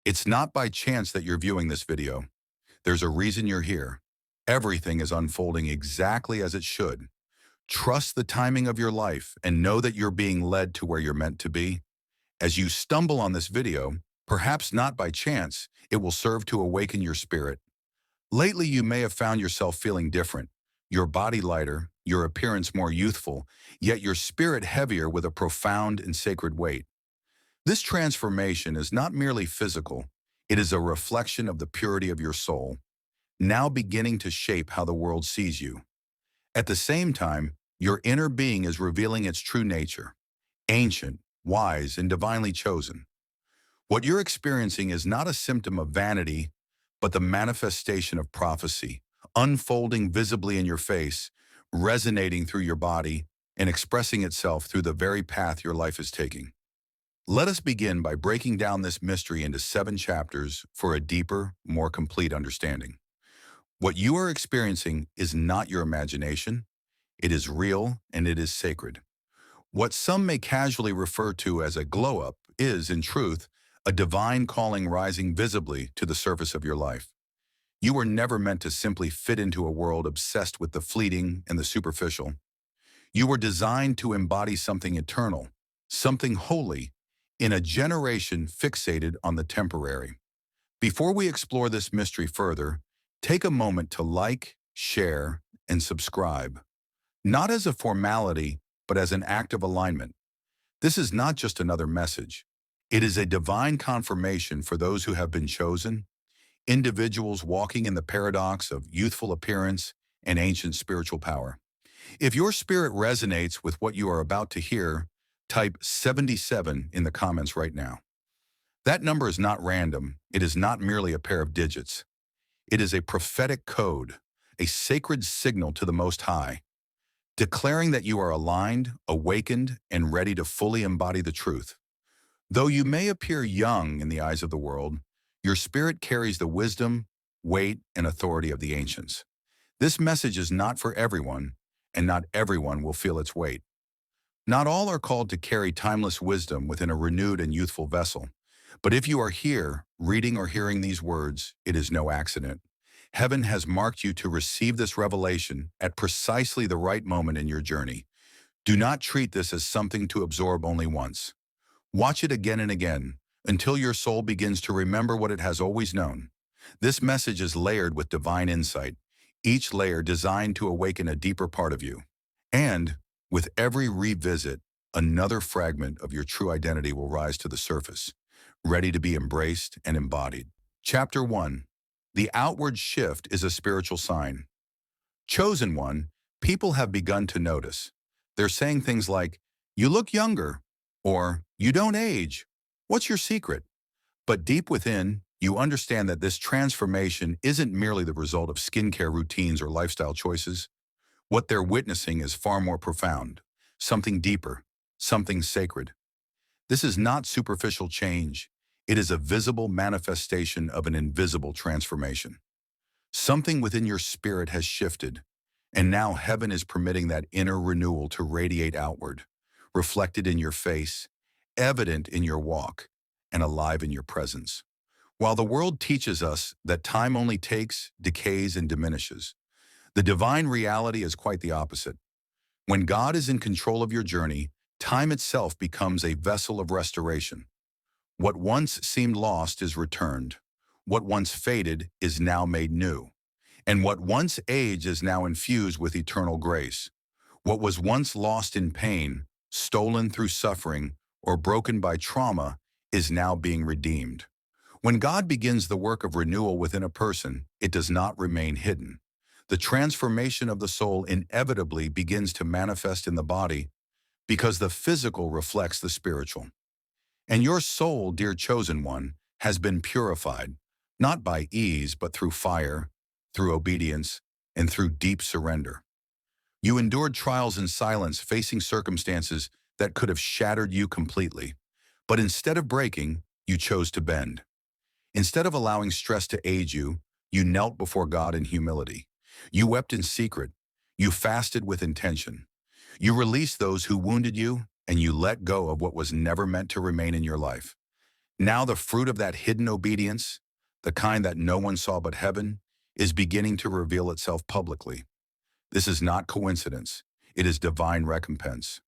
It's not by chance that you're viewing this video. There's a reason you're here. Everything is unfolding exactly as it should. Trust the timing of your life and know that you're being led to where you're meant to be. As you stumble on this video, perhaps not by chance, it will serve to awaken your spirit. Lately, you may have found yourself feeling different, your body lighter, your appearance more youthful, yet your spirit heavier with a profound and sacred weight. This transformation is not merely physical, it is a reflection of the purity of your soul, now beginning to shape how the world sees you. At the same time, your inner being is revealing its true nature, ancient, wise, and divinely chosen. What you're experiencing is not a symptom of vanity, but the manifestation of prophecy, unfolding visibly in your face, resonating through your body, and expressing itself through the very path your life is taking. Let us begin by breaking down this mystery into 7 chapters for a deeper, more complete understanding. What you are experiencing is not your imagination. It is real and it is sacred. What some may casually refer to as a glow-up is, in truth, a divine calling rising visibly to the surface of your life. You were never meant to simply fit into a world obsessed with the fleeting and the superficial. You were designed to embody something eternal, something holy, in a generation fixated on the temporary. Before we explore this mystery further, take a moment to like, share, and subscribe. Not as a formality, but as an act of alignment. This is not just another message. It is a divine confirmation for those who have been chosen, individuals walking in the paradox of youthful appearance and ancient spiritual power. If your spirit resonates with what you are about to hear, type 77 in the comments right now. That number is not random. It is not merely a pair of digits. It is a prophetic code, a sacred signal to the Most High, declaring that you are aligned, awakened, and ready to fully embody the truth. Though you may appear young in the eyes of the world, your spirit carries the wisdom, weight, and authority of the ancients. This message is not for everyone, and not everyone will feel its weight. Not all are called to carry timeless wisdom within a renewed and youthful vessel. But if you are here, reading or hearing these words, it is no accident. Heaven has marked you to receive this revelation at precisely the right moment in your journey. Do not treat this as something to absorb only once. Watch it again and again, until your soul begins to remember what it has always known. This message is layered with divine insight, each layer designed to awaken a deeper part of you. And, with every revisit, another fragment of your true identity will rise to the surface, ready to be embraced and embodied. Chapter 1. The outward shift is a spiritual sign. Chosen one, people have begun to notice. They're saying things like, "You look younger," or "You don't age. What's your secret?" But deep within, you understand that this transformation isn't merely the result of skincare routines or lifestyle choices. What they're witnessing is far more profound, something deeper, something sacred. This is not superficial change. It is a visible manifestation of an invisible transformation. Something within your spirit has shifted, and now heaven is permitting that inner renewal to radiate outward, reflected in your face, evident in your walk, and alive in your presence. While the world teaches us that time only takes, decays, and diminishes, the divine reality is quite the opposite. When God is in control of your journey, time itself becomes a vessel of restoration. What once seemed lost is returned. What once faded is now made new. And what once aged is now infused with eternal grace. What was once lost in pain, stolen through suffering, or broken by trauma is now being redeemed. When God begins the work of renewal within a person, it does not remain hidden. The transformation of the soul inevitably begins to manifest in the body because the physical reflects the spiritual. And your soul, dear chosen one, has been purified, not by ease, but through fire, through obedience, and through deep surrender. You endured trials in silence, facing circumstances that could have shattered you completely. But instead of breaking, you chose to bend. Instead of allowing stress to age you, you knelt before God in humility. You wept in secret. You fasted with intention. You released those who wounded you, and you let go of what was never meant to remain in your life. Now the fruit of that hidden obedience, the kind that no one saw but heaven, is beginning to reveal itself publicly. This is not coincidence. It is divine recompense.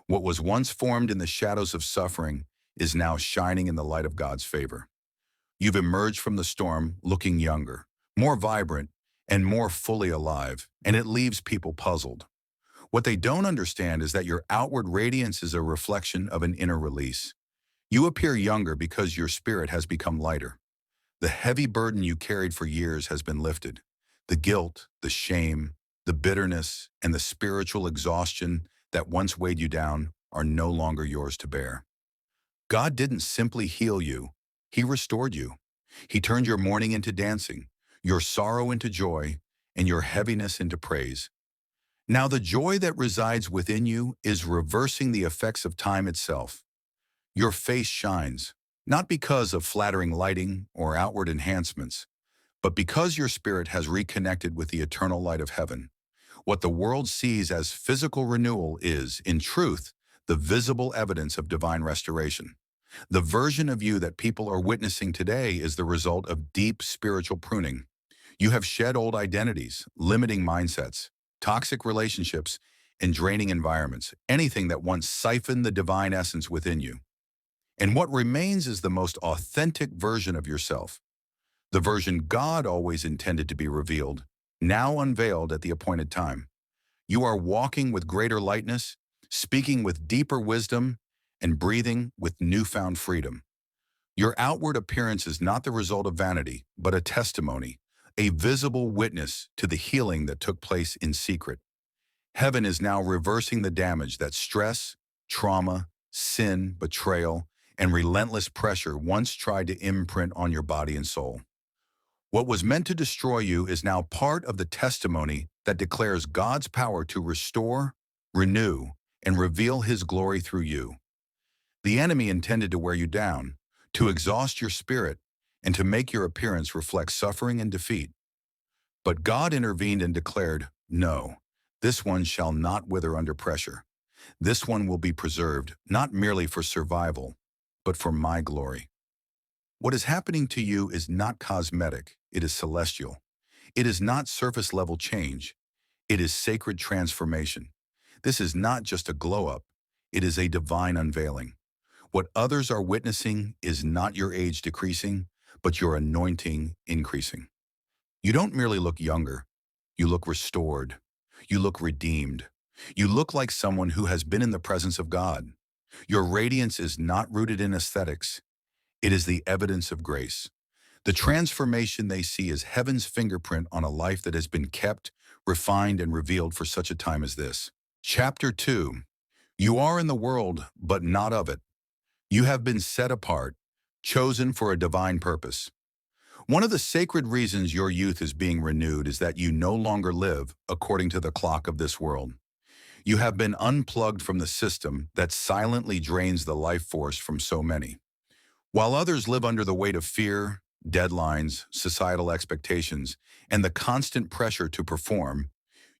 What was once formed in the shadows of suffering is now shining in the light of God's favor. You've emerged from the storm looking younger, more vibrant, and more fully alive, and it leaves people puzzled. What they don't understand is that your outward radiance is a reflection of an inner release. You appear younger because your spirit has become lighter. The heavy burden you carried for years has been lifted. The guilt, the shame, the bitterness, and the spiritual exhaustion that once weighed you down are no longer yours to bear. God didn't simply heal you, He restored you. He turned your mourning into dancing, your sorrow into joy, and your heaviness into praise. Now the joy that resides within you is reversing the effects of time itself. Your face shines, not because of flattering lighting or outward enhancements, but because your spirit has reconnected with the eternal light of heaven. What the world sees as physical renewal is, in truth, the visible evidence of divine restoration. The version of you that people are witnessing today is the result of deep spiritual pruning. You have shed old identities, limiting mindsets, toxic relationships, and draining environments, anything that once siphoned the divine essence within you. And what remains is the most authentic version of yourself, the version God always intended to be revealed, now unveiled at the appointed time. You are walking with greater lightness, speaking with deeper wisdom, and breathing with newfound freedom. Your outward appearance is not the result of vanity, but a testimony, a visible witness to the healing that took place in secret. Heaven is now reversing the damage that stress, trauma, sin, betrayal, and relentless pressure once tried to imprint on your body and soul. What was meant to destroy you is now part of the testimony that declares God's power to restore, renew, and reveal His glory through you. The enemy intended to wear you down, to exhaust your spirit, and to make your appearance reflect suffering and defeat. But God intervened and declared, "No, this one shall not wither under pressure. This one will be preserved, not merely for survival, but for my glory." What is happening to you is not cosmetic, it is celestial. It is not surface-level change, it is sacred transformation. This is not just a glow-up, it is a divine unveiling. What others are witnessing is not your age decreasing, but your anointing increasing. You don't merely look younger, you look restored. You look redeemed. You look like someone who has been in the presence of God. Your radiance is not rooted in aesthetics. It is the evidence of grace. The transformation they see is heaven's fingerprint on a life that has been kept, refined, and revealed for such a time as this. Chapter 2. You are in the world, but not of it. You have been set apart, chosen for a divine purpose. One of the sacred reasons your youth is being renewed is that you no longer live according to the clock of this world. You have been unplugged from the system that silently drains the life force from so many. While others live under the weight of fear, deadlines, societal expectations, and the constant pressure to perform,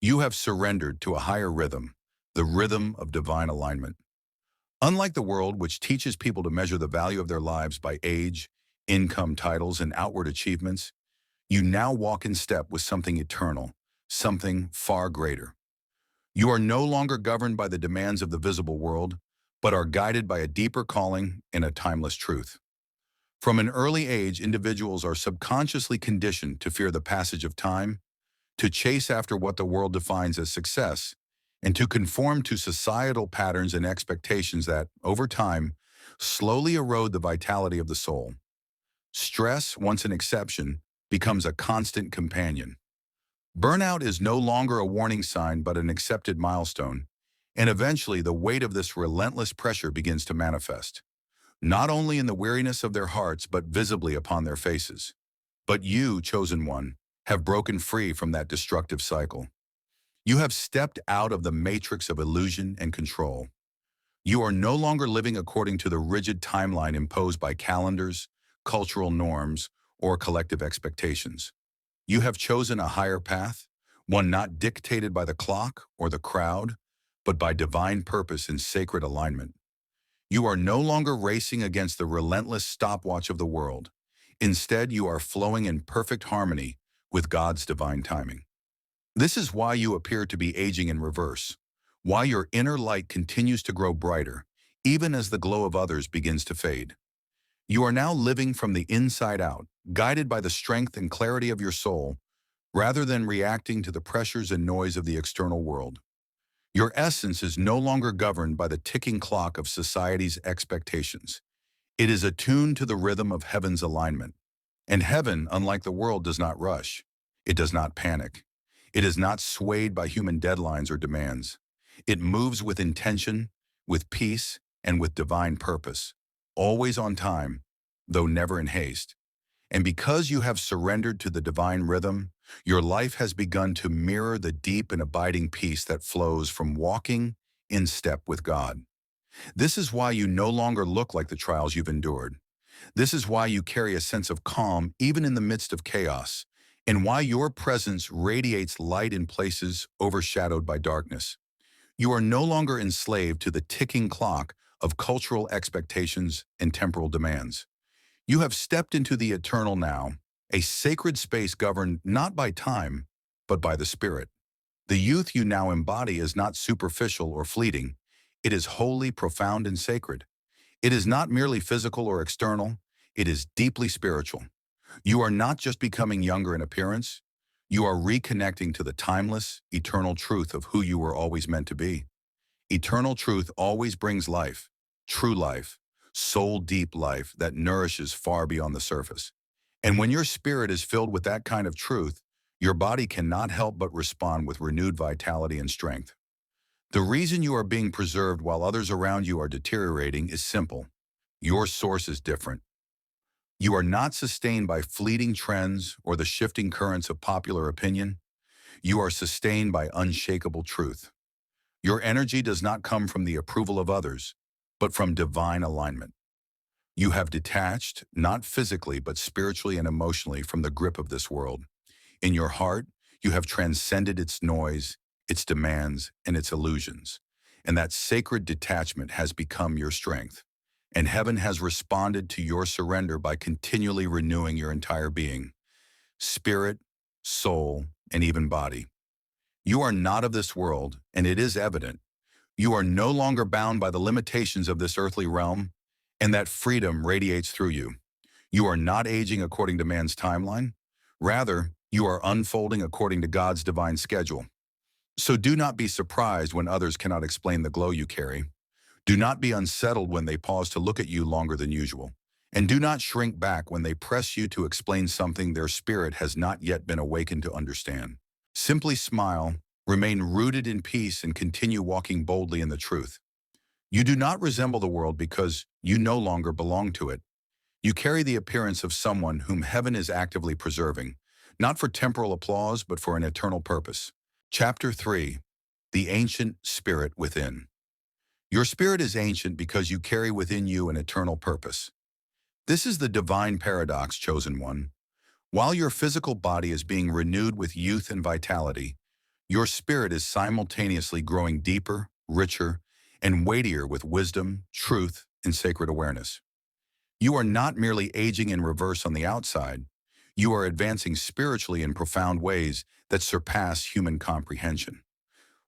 you have surrendered to a higher rhythm, the rhythm of divine alignment. Unlike the world, which teaches people to measure the value of their lives by age, income, titles, and outward achievements, you now walk in step with something eternal, something far greater. You are no longer governed by the demands of the visible world, but are guided by a deeper calling and a timeless truth. From an early age, individuals are subconsciously conditioned to fear the passage of time, to chase after what the world defines as success, and to conform to societal patterns and expectations that, over time, slowly erode the vitality of the soul. Stress, once an exception, becomes a constant companion. Burnout is no longer a warning sign but an accepted milestone, and eventually the weight of this relentless pressure begins to manifest, not only in the weariness of their hearts but visibly upon their faces. But you, chosen one, have broken free from that destructive cycle. You have stepped out of the matrix of illusion and control. You are no longer living according to the rigid timeline imposed by calendars, cultural norms, or collective expectations. You have chosen a higher path, one not dictated by the clock or the crowd, but by divine purpose and sacred alignment. You are no longer racing against the relentless stopwatch of the world. Instead, you are flowing in perfect harmony with God's divine timing. This is why you appear to be aging in reverse, why your inner light continues to grow brighter, even as the glow of others begins to fade. You are now living from the inside out, guided by the strength and clarity of your soul, rather than reacting to the pressures and noise of the external world. Your essence is no longer governed by the ticking clock of society's expectations. It is attuned to the rhythm of heaven's alignment. And heaven, unlike the world, does not rush. It does not panic. It is not swayed by human deadlines or demands. It moves with intention, with peace, and with divine purpose, always on time, though never in haste. And because you have surrendered to the divine rhythm, your life has begun to mirror the deep and abiding peace that flows from walking in step with God. This is why you no longer look like the trials you've endured. This is why you carry a sense of calm even in the midst of chaos, and why your presence radiates light in places overshadowed by darkness. You are no longer enslaved to the ticking clock of cultural expectations and temporal demands. You have stepped into the eternal now, a sacred space governed not by time, but by the Spirit. The youth you now embody is not superficial or fleeting. It is holy, profound, and sacred. It is not merely physical or external. It is deeply spiritual. You are not just becoming younger in appearance. You are reconnecting to the timeless, eternal truth of who you were always meant to be. Eternal truth always brings life, true life, soul-deep life that nourishes far beyond the surface. And when your spirit is filled with that kind of truth, your body cannot help but respond with renewed vitality and strength. The reason you are being preserved while others around you are deteriorating is simple. Your source is different. You are not sustained by fleeting trends or the shifting currents of popular opinion. You are sustained by unshakable truth. Your energy does not come from the approval of others, but from divine alignment. You have detached, not physically, but spiritually and emotionally from the grip of this world. In your heart, you have transcended its noise, its demands, and its illusions. And that sacred detachment has become your strength. And heaven has responded to your surrender by continually renewing your entire being, spirit, soul, and even body. You are not of this world, and it is evident. You are no longer bound by the limitations of this earthly realm, and that freedom radiates through you. You are not aging according to man's timeline. Rather, you are unfolding according to God's divine schedule. So do not be surprised when others cannot explain the glow you carry. Do not be unsettled when they pause to look at you longer than usual. And do not shrink back when they press you to explain something their spirit has not yet been awakened to understand. Simply smile, remain rooted in peace, and continue walking boldly in the truth. You do not resemble the world because you no longer belong to it. You carry the appearance of someone whom heaven is actively preserving, not for temporal applause, but for an eternal purpose. Chapter 3. The Ancient Spirit Within. Your spirit is ancient because you carry within you an eternal purpose. This is the divine paradox, chosen one. While your physical body is being renewed with youth and vitality, your spirit is simultaneously growing deeper, richer, and weightier with wisdom, truth, and sacred awareness. You are not merely aging in reverse on the outside. You are advancing spiritually in profound ways that surpass human comprehension.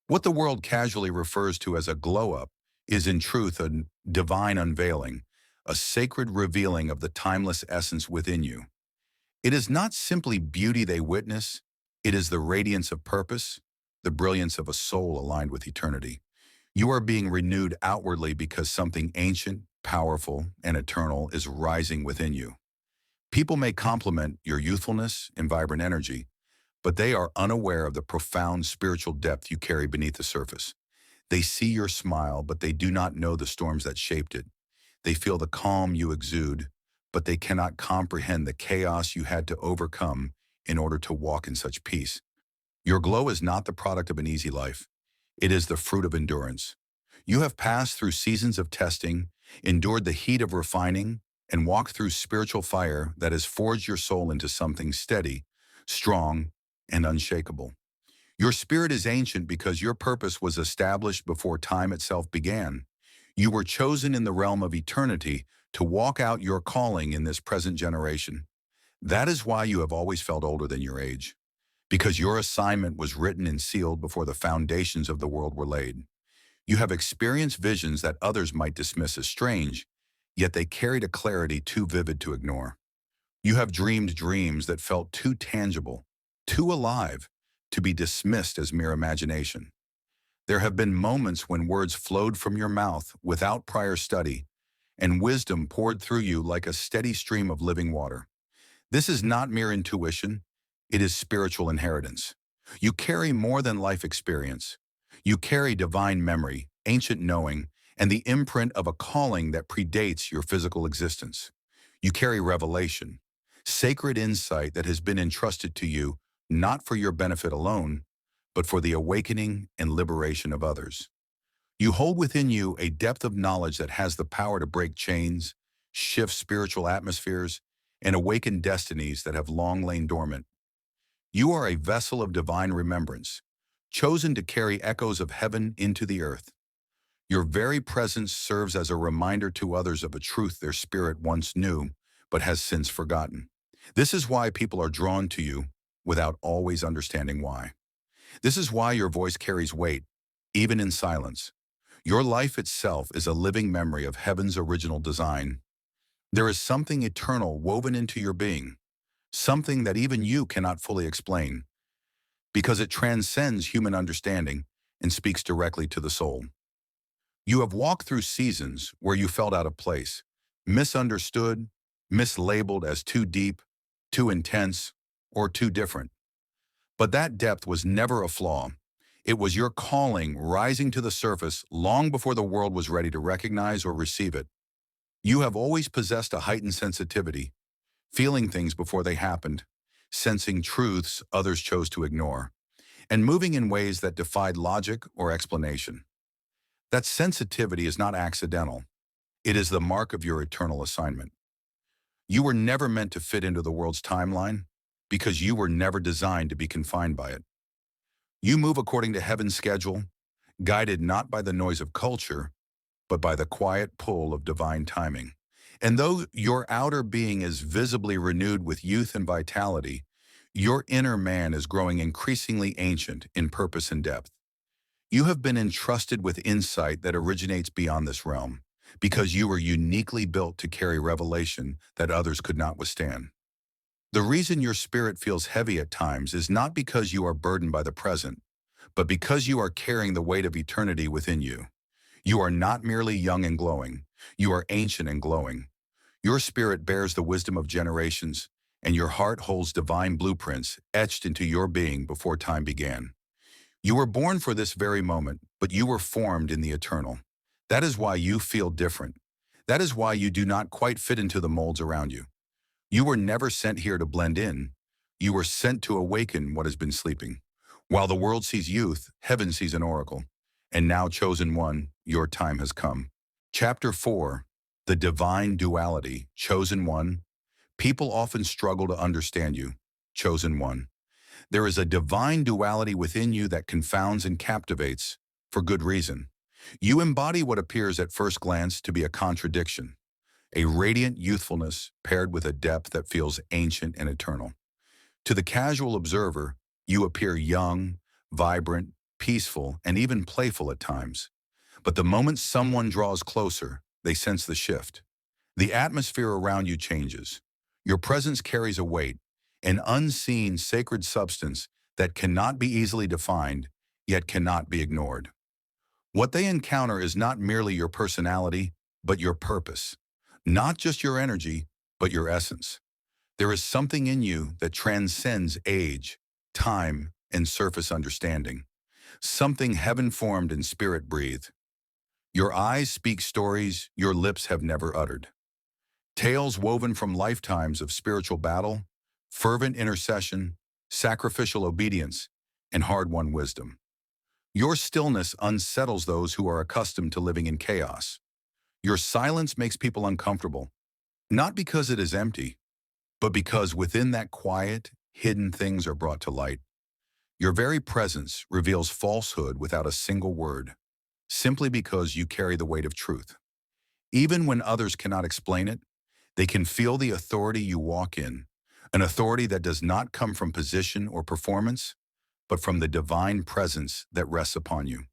What the world casually refers to as a glow-up is in truth a divine unveiling, a sacred revealing of the timeless essence within you. It is not simply beauty they witness, it is the radiance of purpose, the brilliance of a soul aligned with eternity. You are being renewed outwardly because something ancient, powerful, and eternal is rising within you. People may compliment your youthfulness and vibrant energy, but they are unaware of the profound spiritual depth you carry beneath the surface. They see your smile, but they do not know the storms that shaped it. They feel the calm you exude, but they cannot comprehend the chaos you had to overcome in order to walk in such peace. Your glow is not the product of an easy life. It is the fruit of endurance. You have passed through seasons of testing, endured the heat of refining, and walked through spiritual fire that has forged your soul into something steady, strong, and unshakable. Your spirit is ancient because your purpose was established before time itself began. You were chosen in the realm of eternity to walk out your calling in this present generation. That is why you have always felt older than your age, because your assignment was written and sealed before the foundations of the world were laid. You have experienced visions that others might dismiss as strange, yet they carried a clarity too vivid to ignore. You have dreamed dreams that felt too tangible, too alive, to be dismissed as mere imagination. There have been moments when words flowed from your mouth without prior study, and wisdom poured through you like a steady stream of living water. This is not mere intuition, it is spiritual inheritance. You carry more than life experience. You carry divine memory, ancient knowing, and the imprint of a calling that predates your physical existence. You carry revelation, sacred insight that has been entrusted to you not for your benefit alone, but for the awakening and liberation of others. You hold within you a depth of knowledge that has the power to break chains, shift spiritual atmospheres, and awaken destinies that have long lain dormant. You are a vessel of divine remembrance, chosen to carry echoes of heaven into the earth. Your very presence serves as a reminder to others of a truth their spirit once knew, but has since forgotten. This is why people are drawn to you without always understanding why. This is why your voice carries weight, even in silence. Your life itself is a living memory of heaven's original design. There is something eternal woven into your being, something that even you cannot fully explain, because it transcends human understanding and speaks directly to the soul. You have walked through seasons where you felt out of place, misunderstood, mislabeled as too deep, too intense, or too different. But that depth was never a flaw. It was your calling rising to the surface long before the world was ready to recognize or receive it. You have always possessed a heightened sensitivity, feeling things before they happened, sensing truths others chose to ignore, and moving in ways that defied logic or explanation. That sensitivity is not accidental. It is the mark of your eternal assignment. You were never meant to fit into the world's timeline because you were never designed to be confined by it. You move according to heaven's schedule, guided not by the noise of culture, but by the quiet pull of divine timing. And though your outer being is visibly renewed with youth and vitality, your inner man is growing increasingly ancient in purpose and depth. You have been entrusted with insight that originates beyond this realm, because you were uniquely built to carry revelation that others could not withstand. The reason your spirit feels heavy at times is not because you are burdened by the present, but because you are carrying the weight of eternity within you. You are not merely young and glowing, you are ancient and glowing. Your spirit bears the wisdom of generations, and your heart holds divine blueprints etched into your being before time began. You were born for this very moment, but you were formed in the eternal. That is why you feel different. That is why you do not quite fit into the molds around you. You were never sent here to blend in. You were sent to awaken what has been sleeping. While the world sees youth, heaven sees an oracle. And now, chosen one, your time has come. Chapter 4, The Divine Duality, Chosen One. People often struggle to understand you, chosen one. There is a divine duality within you that confounds and captivates, for good reason. You embody what appears at first glance to be a contradiction, a radiant youthfulness paired with a depth that feels ancient and eternal. To the casual observer, you appear young, vibrant, peaceful, and even playful at times. But the moment someone draws closer, they sense the shift. The atmosphere around you changes. Your presence carries a weight, an unseen sacred substance that cannot be easily defined, yet cannot be ignored. What they encounter is not merely your personality, but your purpose. Not just your energy, but your essence. There is something in you that transcends age, time, and surface understanding. Something heaven-formed and spirit-breathed. Your eyes speak stories your lips have never uttered. Tales woven from lifetimes of spiritual battle, fervent intercession, sacrificial obedience, and hard-won wisdom. Your stillness unsettles those who are accustomed to living in chaos. Your silence makes people uncomfortable, not because it is empty, but because within that quiet, hidden things are brought to light. Your very presence reveals falsehood without a single word. simply because you carry the weight of truth. Even when others cannot explain it, they can feel the authority you walk in, an authority that does not come from position or performance, but from the divine presence that rests upon you.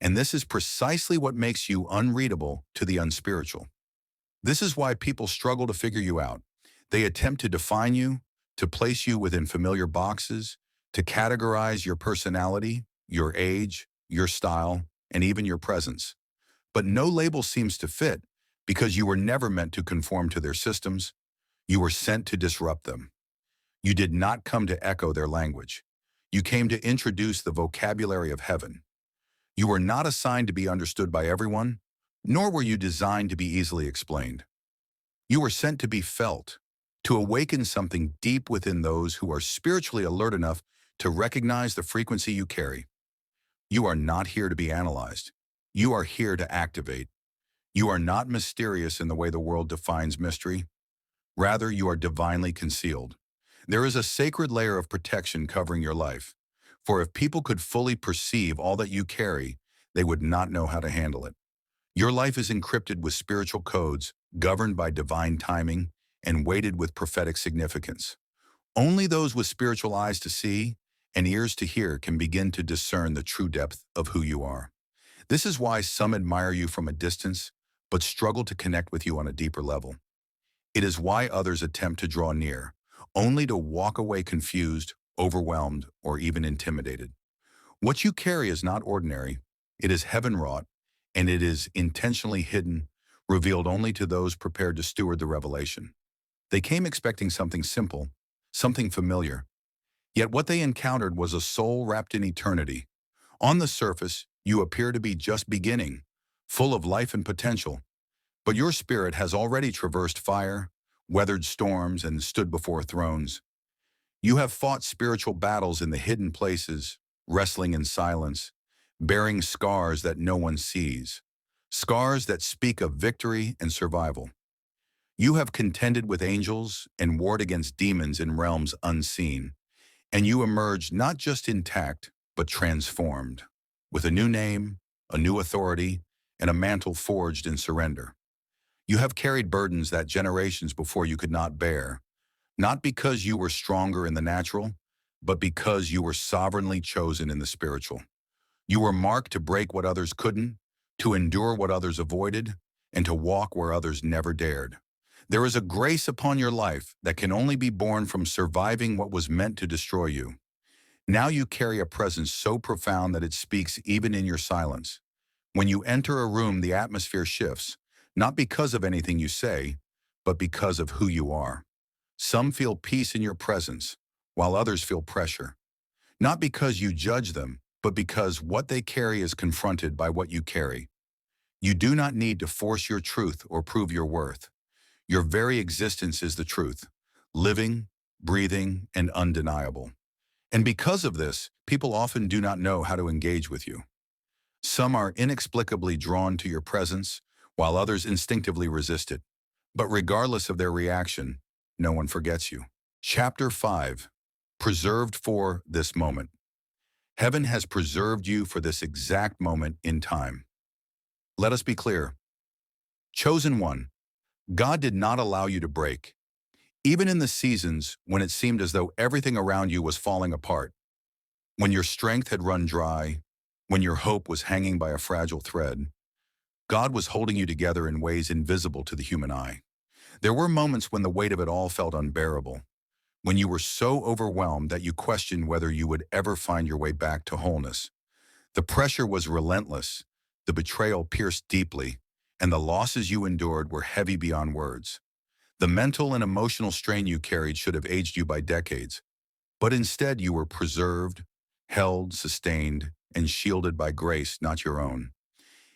And this is precisely what makes you unreadable to the unspiritual. This is why people struggle to figure you out. They attempt to define you, to place you within familiar boxes, to categorize your personality, your age, your style, and even your presence. But no label seems to fit because you were never meant to conform to their systems. You were sent to disrupt them. You did not come to echo their language. You came to introduce the vocabulary of heaven. You were not assigned to be understood by everyone, nor were you designed to be easily explained. You were sent to be felt, to awaken something deep within those who are spiritually alert enough to recognize the frequency you carry. You are not here to be analyzed. You are here to activate. You are not mysterious in the way the world defines mystery. Rather, you are divinely concealed. There is a sacred layer of protection covering your life. For if people could fully perceive all that you carry, they would not know how to handle it. Your life is encrypted with spiritual codes, governed by divine timing, and weighted with prophetic significance. Only those with spiritual eyes to see and ears to hear can begin to discern the true depth of who you are. This is why some admire you from a distance, but struggle to connect with you on a deeper level. It is why others attempt to draw near, only to walk away confused, overwhelmed, or even intimidated. What you carry is not ordinary. It is heaven-wrought, and it is intentionally hidden, revealed only to those prepared to steward the revelation. They came expecting something simple, something familiar. Yet what they encountered was a soul wrapped in eternity. On the surface, you appear to be just beginning, full of life and potential. But your spirit has already traversed fire, weathered storms, and stood before thrones. You have fought spiritual battles in the hidden places, wrestling in silence, bearing scars that no one sees, scars that speak of victory and survival. You have contended with angels and warred against demons in realms unseen, and you emerged not just intact, but transformed, with a new name, a new authority, and a mantle forged in surrender. You have carried burdens that generations before you could not bear, not because you were stronger in the natural, but because you were sovereignly chosen in the spiritual. You were marked to break what others couldn't, to endure what others avoided, and to walk where others never dared. There is a grace upon your life that can only be born from surviving what was meant to destroy you. Now you carry a presence so profound that it speaks even in your silence. When you enter a room, the atmosphere shifts, not because of anything you say, but because of who you are. Some feel peace in your presence, while others feel pressure. Not because you judge them, but because what they carry is confronted by what you carry. You do not need to force your truth or prove your worth. Your very existence is the truth, living, breathing, and undeniable. And because of this, people often do not know how to engage with you. Some are inexplicably drawn to your presence, while others instinctively resist it. But regardless of their reaction, no one forgets you. Chapter 5. Preserved for this moment. Heaven has preserved you for this exact moment in time. Let us be clear. Chosen one, God did not allow you to break. Even in the seasons when it seemed as though everything around you was falling apart, when your strength had run dry, when your hope was hanging by a fragile thread, God was holding you together in ways invisible to the human eye. There were moments when the weight of it all felt unbearable, when you were so overwhelmed that you questioned whether you would ever find your way back to wholeness. The pressure was relentless, the betrayal pierced deeply, and the losses you endured were heavy beyond words. The mental and emotional strain you carried should have aged you by decades, but instead you were preserved, held, sustained, and shielded by grace not your own.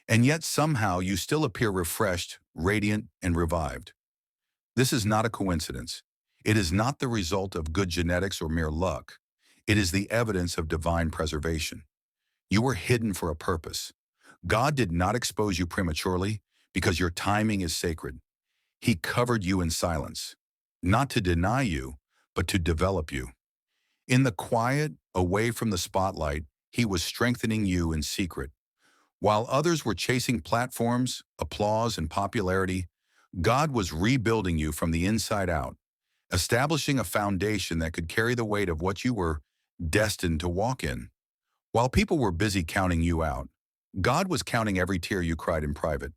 And yet somehow you still appear refreshed, radiant, and revived. This is not a coincidence. It is not the result of good genetics or mere luck. It is the evidence of divine preservation. You were hidden for a purpose. God did not expose you prematurely because your timing is sacred. He covered you in silence, not to deny you, but to develop you. In the quiet, away from the spotlight, he was strengthening you in secret. While others were chasing platforms, applause, and popularity, God was rebuilding you from the inside out, establishing a foundation that could carry the weight of what you were destined to walk in. While people were busy counting you out, God was counting every tear you cried in private.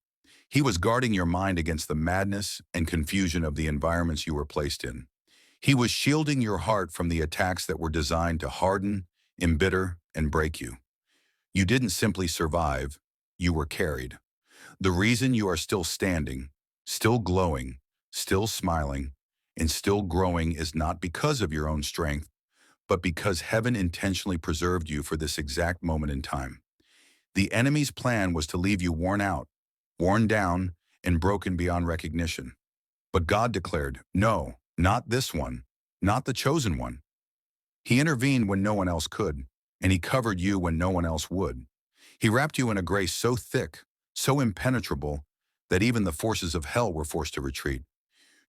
He was guarding your mind against the madness and confusion of the environments you were placed in. He was shielding your heart from the attacks that were designed to harden, embitter, and break you. You didn't simply survive, you were carried. The reason you are still standing, still glowing, still smiling, and still growing is not because of your own strength, but because heaven intentionally preserved you for this exact moment in time. The enemy's plan was to leave you worn out, worn down, and broken beyond recognition. But God declared, no, not this one, not the chosen one. He intervened when no one else could, and he covered you when no one else would. He wrapped you in a grace so thick, so impenetrable, that even the forces of hell were forced to retreat.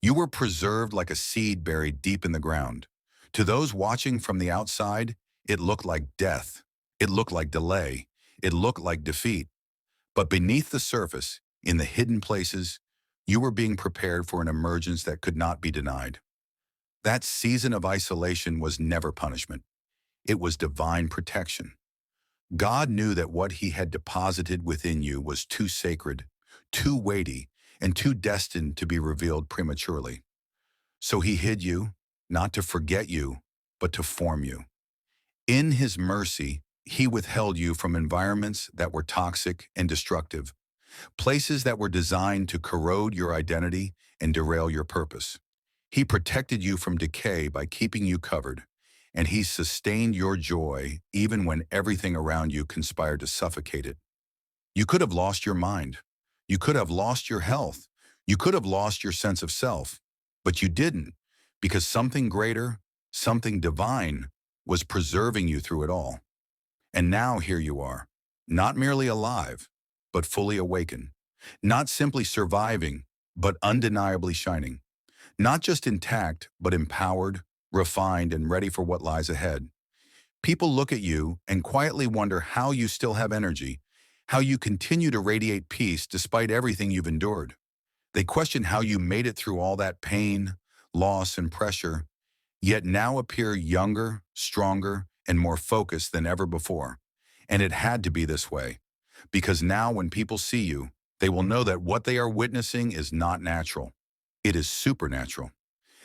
You were preserved like a seed buried deep in the ground. To those watching from the outside, it looked like death. It looked like delay. It looked like defeat. But beneath the surface, in the hidden places, you were being prepared for an emergence that could not be denied. That season of isolation was never punishment. It was divine protection. God knew that what he had deposited within you was too sacred, too weighty, and too destined to be revealed prematurely. So he hid you, not to forget you, but to form you. In his mercy, he withheld you from environments that were toxic and destructive, places that were designed to corrode your identity and derail your purpose. He protected you from decay by keeping you covered, and he sustained your joy even when everything around you conspired to suffocate it. You could have lost your mind. You could have lost your health. You could have lost your sense of self, but you didn't, because something greater, something divine, was preserving you through it all. And now here you are, not merely alive, but fully awakened, not simply surviving, but undeniably shining, not just intact, but empowered, refined, and ready for what lies ahead. People look at you and quietly wonder how you still have energy, how you continue to radiate peace despite everything you've endured. They question how you made it through all that pain, loss, and pressure, yet now appear younger, stronger, and more focused than ever before. And it had to be this way, because now when people see you, they will know that what they are witnessing is not natural. It is supernatural.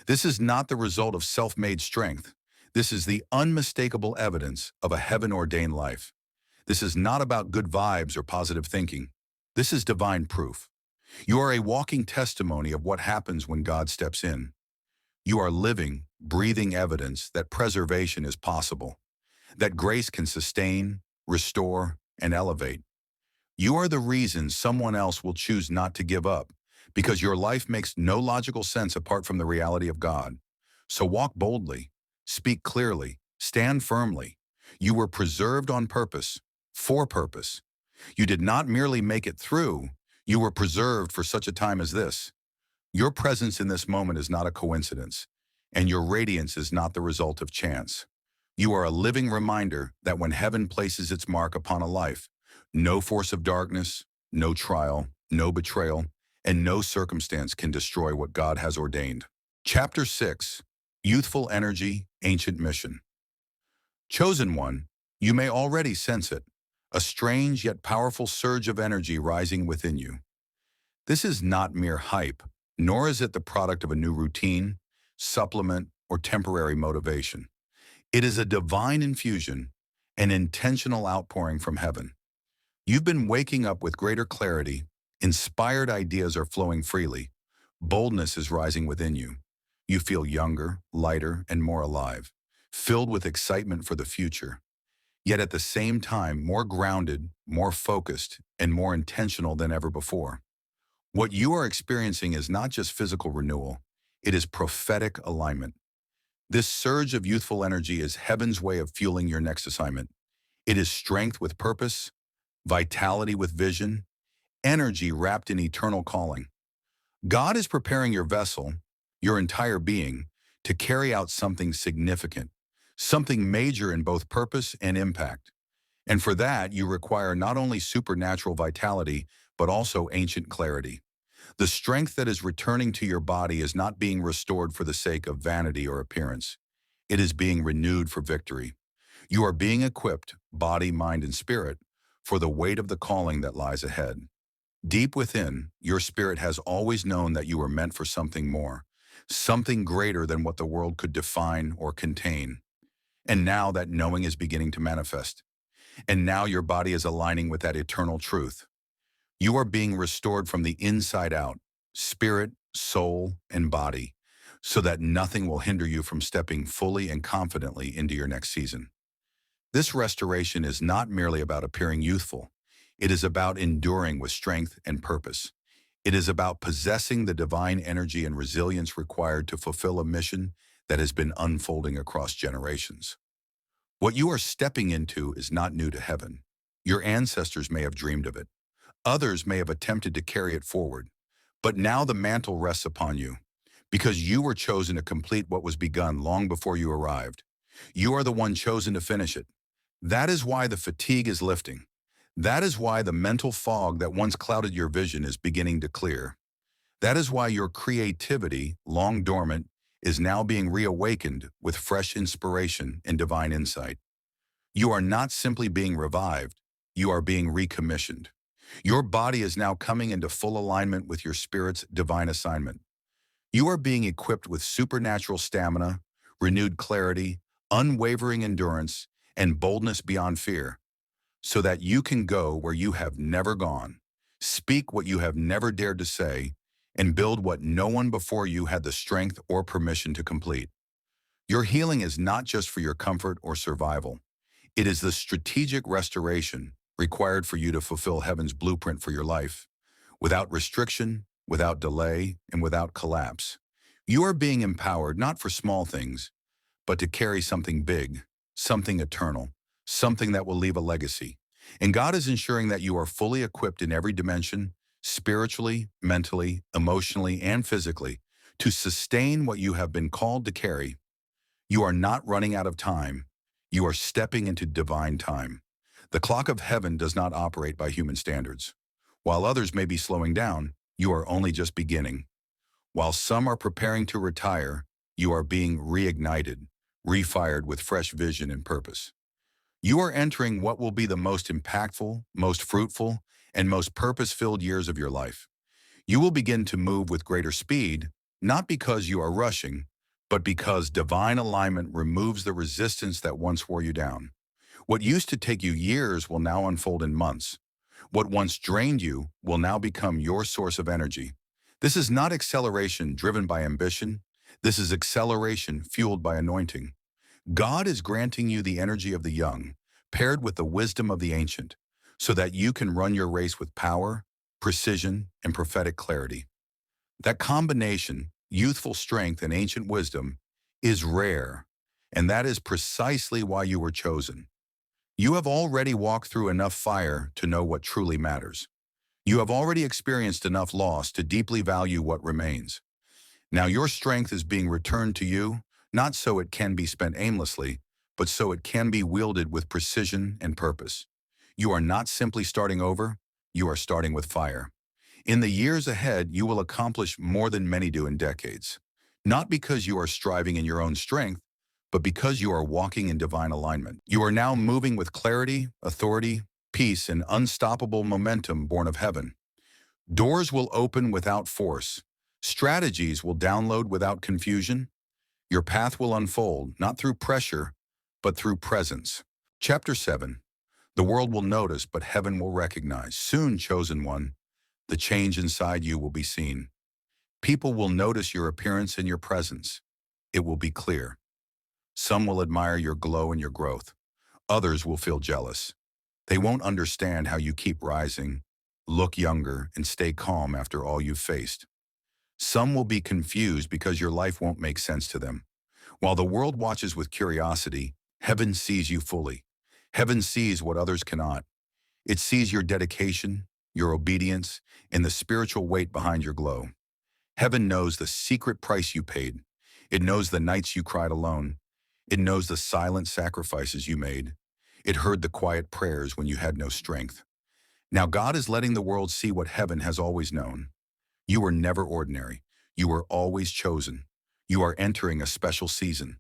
This is not the result of self-made strength. This is the unmistakable evidence of a heaven-ordained life. This is not about good vibes or positive thinking. This is divine proof. You are a walking testimony of what happens when God steps in. You are living, breathing evidence that preservation is possible, that grace can sustain, restore, and elevate. You are the reason someone else will choose not to give up, because your life makes no logical sense apart from the reality of God. So walk boldly, speak clearly, stand firmly. You were preserved on purpose, for purpose. You did not merely make it through, you were preserved for such a time as this. Your presence in this moment is not a coincidence, and your radiance is not the result of chance. You are a living reminder that when heaven places its mark upon a life, no force of darkness, no trial, no betrayal, and no circumstance can destroy what God has ordained. Chapter 6, Youthful Energy, Ancient Mission. Chosen one, you may already sense it, a strange yet powerful surge of energy rising within you. This is not mere hype, nor is it the product of a new routine, supplement, or temporary motivation. It is a divine infusion, an intentional outpouring from heaven. You've been waking up with greater clarity, inspired ideas are flowing freely, boldness is rising within you. You feel younger, lighter, and more alive, filled with excitement for the future, yet at the same time more grounded, more focused, and more intentional than ever before. What you are experiencing is not just physical renewal, it is prophetic alignment. This surge of youthful energy is heaven's way of fueling your next assignment. It is strength with purpose, vitality with vision, energy wrapped in eternal calling. God is preparing your vessel, your entire being, to carry out something significant, something major in both purpose and impact. And for that, you require not only supernatural vitality, but also ancient clarity. The strength that is returning to your body is not being restored for the sake of vanity or appearance. It is being renewed for victory. You are being equipped, body, mind, and spirit, for the weight of the calling that lies ahead. Deep within, your spirit has always known that you were meant for something more, something greater than what the world could define or contain. And now that knowing is beginning to manifest. And now your body is aligning with that eternal truth. You are being restored from the inside out, spirit, soul, and body, so that nothing will hinder you from stepping fully and confidently into your next season. This restoration is not merely about appearing youthful. It is about enduring with strength and purpose. It is about possessing the divine energy and resilience required to fulfill a mission that has been unfolding across generations. What you are stepping into is not new to heaven. Your ancestors may have dreamed of it. Others may have attempted to carry it forward. But now the mantle rests upon you, because you were chosen to complete what was begun long before you arrived. You are the one chosen to finish it. That is why the fatigue is lifting. That is why the mental fog that once clouded your vision is beginning to clear. That is why your creativity, long dormant, is now being reawakened with fresh inspiration and divine insight. You are not simply being revived, you are being recommissioned. Your body is now coming into full alignment with your spirit's divine assignment. You are being equipped with supernatural stamina, renewed clarity, unwavering endurance, and boldness beyond fear, so that you can go where you have never gone, speak what you have never dared to say, and build what no one before you had the strength or permission to complete. Your healing is not just for your comfort or survival. It is the strategic restoration required for you to fulfill heaven's blueprint for your life, without restriction, without delay, and without collapse. You are being empowered not for small things, but to carry something big, something eternal, something that will leave a legacy. And God is ensuring that you are fully equipped in every dimension, spiritually, mentally, emotionally, and physically, to sustain what you have been called to carry. You are not running out of time. You are stepping into divine time. The clock of heaven does not operate by human standards. While others may be slowing down, you are only just beginning. While some are preparing to retire, you are being reignited, refired with fresh vision and purpose. You are entering what will be the most impactful, most fruitful, and most purpose-filled years of your life. You will begin to move with greater speed, not because you are rushing, but because divine alignment removes the resistance that once wore you down. What used to take you years will now unfold in months. What once drained you will now become your source of energy. This is not acceleration driven by ambition. This is acceleration fueled by anointing. God is granting you the energy of the young, paired with the wisdom of the ancient, so that you can run your race with power, precision, and prophetic clarity. That combination, youthful strength and ancient wisdom, is rare, and that is precisely why you were chosen. You have already walked through enough fire to know what truly matters. You have already experienced enough loss to deeply value what remains. Now your strength is being returned to you, not so it can be spent aimlessly, but so it can be wielded with precision and purpose. You are not simply starting over, you are starting with fire. In the years ahead, you will accomplish more than many do in decades. Not because you are striving in your own strength, but because you are walking in divine alignment. You are now moving with clarity, authority, peace, and unstoppable momentum born of heaven. Doors will open without force. Strategies will download without confusion. Your path will unfold, not through pressure, but through presence. Chapter 7. The world will notice, but heaven will recognize. Soon, chosen one, the change inside you will be seen. People will notice your appearance and your presence. It will be clear. Some will admire your glow and your growth. Others will feel jealous. They won't understand how you keep rising, look younger, and stay calm after all you've faced. Some will be confused because your life won't make sense to them. While the world watches with curiosity, heaven sees you fully. Heaven sees what others cannot. It sees your dedication, your obedience, and the spiritual weight behind your glow. Heaven knows the secret price you paid. It knows the nights you cried alone. It knows the silent sacrifices you made. It heard the quiet prayers when you had no strength. Now God is letting the world see what heaven has always known. You were never ordinary. You were always chosen. You are entering a special season.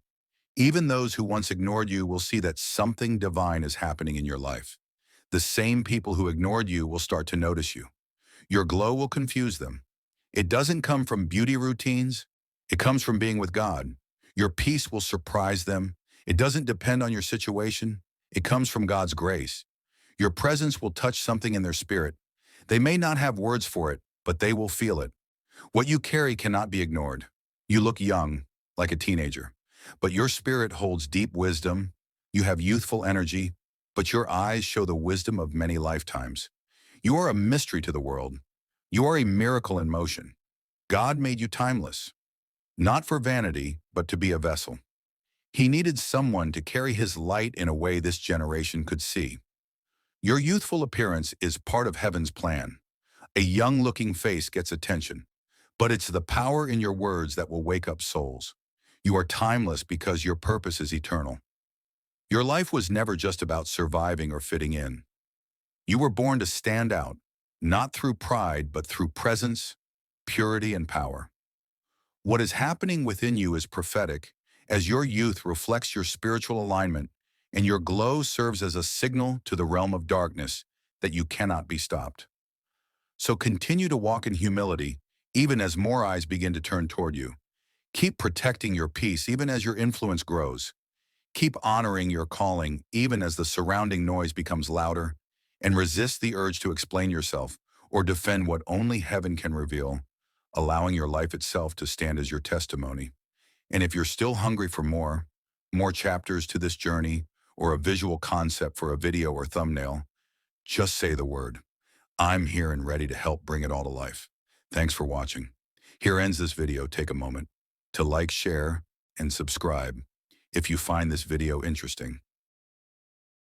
Even those who once ignored you will see that something divine is happening in your life. The same people who ignored you will start to notice you. Your glow will confuse them. It doesn't come from beauty routines. It comes from being with God. Your peace will surprise them. It doesn't depend on your situation. It comes from God's grace. Your presence will touch something in their spirit. They may not have words for it, but they will feel it. What you carry cannot be ignored. You look young, like a teenager, but your spirit holds deep wisdom. You have youthful energy, but your eyes show the wisdom of many lifetimes. You are a mystery to the world. You are a miracle in motion. God made you timeless, not for vanity, but to be a vessel. He needed someone to carry his light in a way this generation could see. Your youthful appearance is part of heaven's plan. A young-looking face gets attention, but it's the power in your words that will wake up souls. You are timeless because your purpose is eternal. Your life was never just about surviving or fitting in. You were born to stand out, not through pride, but through presence, purity, and power. What is happening within you is prophetic, as your youth reflects your spiritual alignment, and your glow serves as a signal to the realm of darkness that you cannot be stopped. So continue to walk in humility, even as more eyes begin to turn toward you. Keep protecting your peace even as your influence grows. Keep honoring your calling even as the surrounding noise becomes louder, and resist the urge to explain yourself or defend what only heaven can reveal, allowing your life itself to stand as your testimony. And if you're still hungry for more chapters to this journey, or a visual concept for a video or thumbnail, just say the word. I'm here and ready to help bring it all to life. Thanks for watching. Here ends this video. Take a moment to like, share, and subscribe if you find this video interesting.